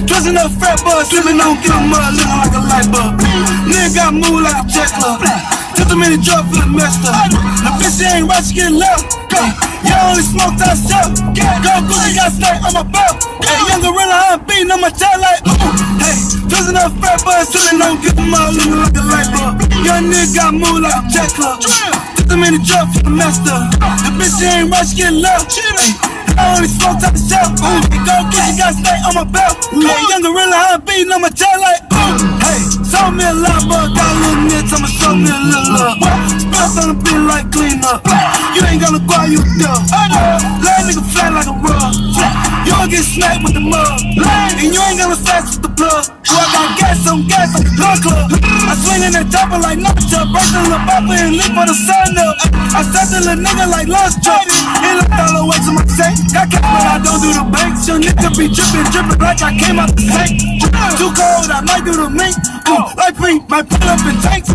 Dressing up fat boys, slipping on, get them mud, looking like a light bulb. Nigga got moved like a jet club. Took too many drugs for the master. The bitch ain't right, she get left. You only smoke that stuff. Go Gucci got snake on my belt. Hey, young gorilla, I'm beating on my tail like hey, dressing up fat boys, slipping on, get them mud, looking like a light bulb. Young nigga got moved like a jet club. Took too many drugs for the master. The bitch ain't right, she get left. I only smoke top the shelf. Go Gucci got snake on my belt. Hey, young gorilla, I'm beating on my tail like hey, show me a lot, but got a little nits, I'ma show me a little love. Spells on the beat like clean up. You ain't gonna go out, you dumb. Let nigga flat like a rug. You gon' get smacked with the mug. And you ain't gonna fast with the plug. I got gas on gas like a gun club. I swing in that chopper like nacho. Burstin' the bopper and leap for the sun up. I set the little nigga like lunch truck. He looked all the way to my safe. Got cash but I don't do the banks. Your nigga be drippin' like I came out the safe. Too cold, I might do the mink. Like pink, might pull up in tanks.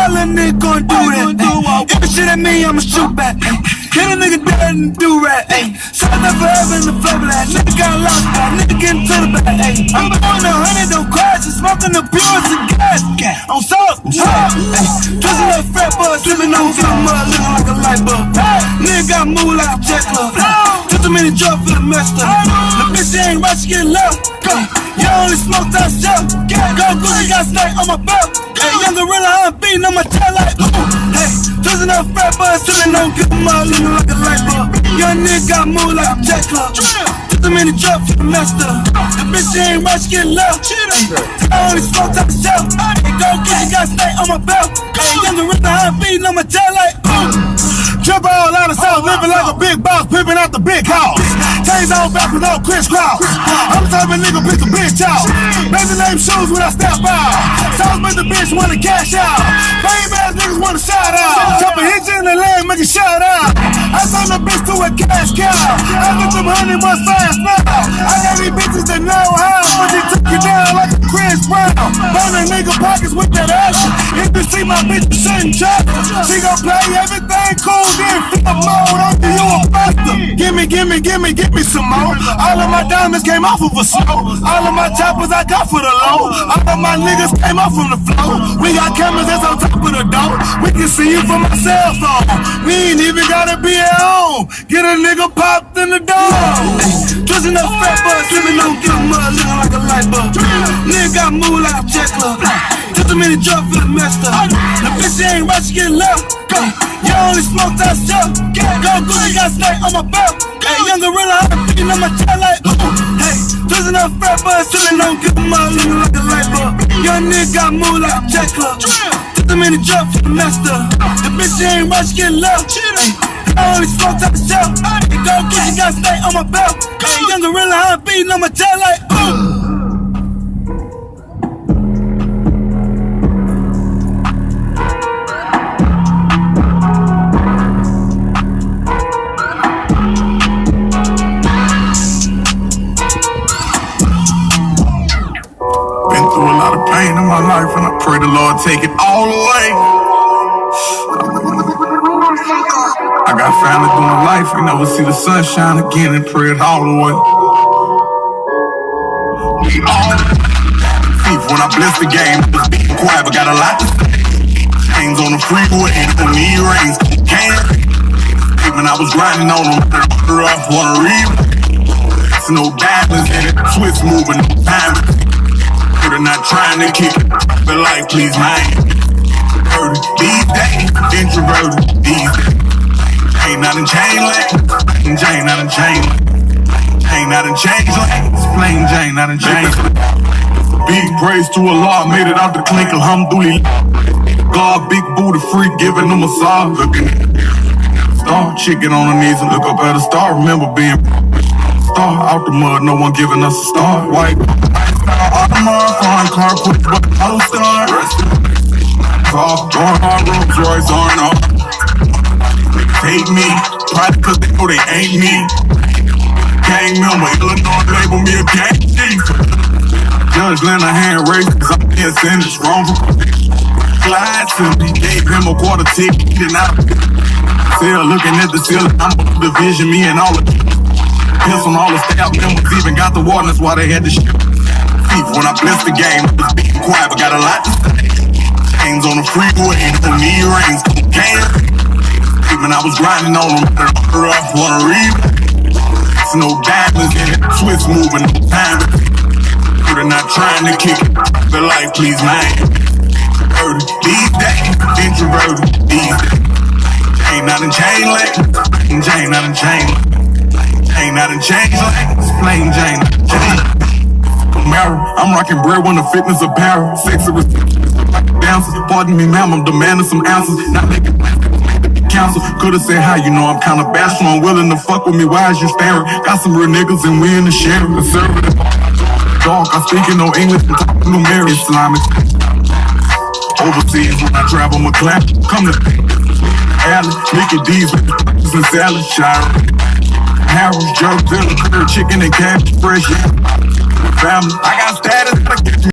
Little nigga gon' do that. If the shit at me, I'ma shoot back. Hit a nigga dead and do rat. Shut up forever in the flavor that nigga got lost. Nigga getting to the back. I'm going 100, don't crash. And smoking the purest of gas. On salt, dressing up fat boys, slipping on, get them mud, looking like a light bulb. Nigga got moved like a jet club. Took too many drugs for the master. The bitch ain't right, she get left. You only smoke that shelf. Go Gucci got snake on my belt. Hey, young gorilla, I'm beating on my tail like hey, dressing up fat boys, slipping on, get them mud, looking like a light bulb. Young nigga got moved like a jet club. Took too many drugs for the master. The bitch ain't right, she get left. I only smoke that shelf. Go Gucci got snake on my belt. Hey, young gorilla, I'm beating on my tail like Jump all out of South, living like a big boss, pimping out the big house. Chains on back with no crisscross. I'm the type of nigga pick a bitch out. Baby name shoes when I step out. South make the bitch wanna cash out. Fame ass niggas wanna shout out. Chop a hitch in the leg, make a shout out. I turn the bitch to a cash cow. I get them honey ones fast now. I got these bitches that know how, but they took you down like a Chris Brown. Burn a nigga pockets with that action. If you see my bitch, you shouldn't trust. She gon' play everything cool. Flip mode, I'll do you a faster. Give me some more. All of my diamonds came off of a snow. All of my choppers I got for the low. All of my niggas came off from the floor. We got cameras that's on top of the door. We can see you from my cell phone. We ain't even gotta be at home. Get a nigga popped in the door. Dressing up fat boys, slipping on, get them mud, looking like a light bulb. Nigga got moved like a jet club. Took too many drugs for the master. The bitch ain't right, she get left. You only smoke that stuff. Go Gucci got snake on my belt. Hey, young gorilla, I'm beating on my tail like hey, dressing up fat boys, slipping on, get them mud, looking like a light bulb. Young nigga got moved like a jet club. Took too many drugs for the master. The bitch ain't right, she get left. I only smoke that stuff. Go Gucci got snake on my belt. Hey, young gorilla, I'm beating on my tail like In my life, and I pray the Lord take it all away. I got family through my life, we never see the sunshine again, and pray it all away. We all thief when I bless the game, just being quiet, but got a lot to say. Chains on the freeway, the knee rings, can't. When I was grinding on them, rough, wanna read. It's no diamonds in it, Swiss moving, no time. I'm not trying to kick it, but life please mine. These days, introverted, these days. Ain't not in chain lanes, Jane not in chain lanes. Ain't not in chain lanes, plain Jane not in chain lanes. Big praise to Allah, made it out the clink, alhamdulillah. God, big booty freak, giving them a massage. Looking at the star, chicken on her knees and look up at a star. Remember being star out the mud, no one giving us a star. White. Audemars, foreign car, put but no star. Soft, going hard, Rolls Royce, on. Hate me, probably cause they know they ain't me. Gang member, Illinois, label me a gang chief. Judge lend a hand race, cause I'm being sentenced wrong. Glide to me, gave him a quarter ticket, and I still looking at the ceiling. I'm on the division, me and all of piss on all the staff members, even got the warden, that's why they had to ship. Thief, when I blessed the game, I was being quiet, but got a lot to say. Chains on the freeway, no knee rings, cocaine. Even I was grinding on them, rough, wanna read. It's no diamonds in it, Swiss moving, no time. You're not trying to kick it, the life, please, man. These days, introverted, these days. Chain out in chain lane, chain out in chain lane. Chain out in chain lane, plain Jane, chain. I'm rocking bread when the fitness apparel. Sexy dancers, pardon me, ma'am, I'm demanding some answers. Not making counsel. Could've said hi, you know I'm kinda bashful. I'm willing to fuck with me, why is you staring? Got some real niggas and we in the sharing. Conservative dog, I'm speaking no English, I'm talking numeric. Islamic. Overseas when I travel, my clap. Come to Alley, Mickey D's with the and salad, Shire. Harold's, jerk, villa, curd, chicken and cabbage, fresh, yeah. Family, I got status,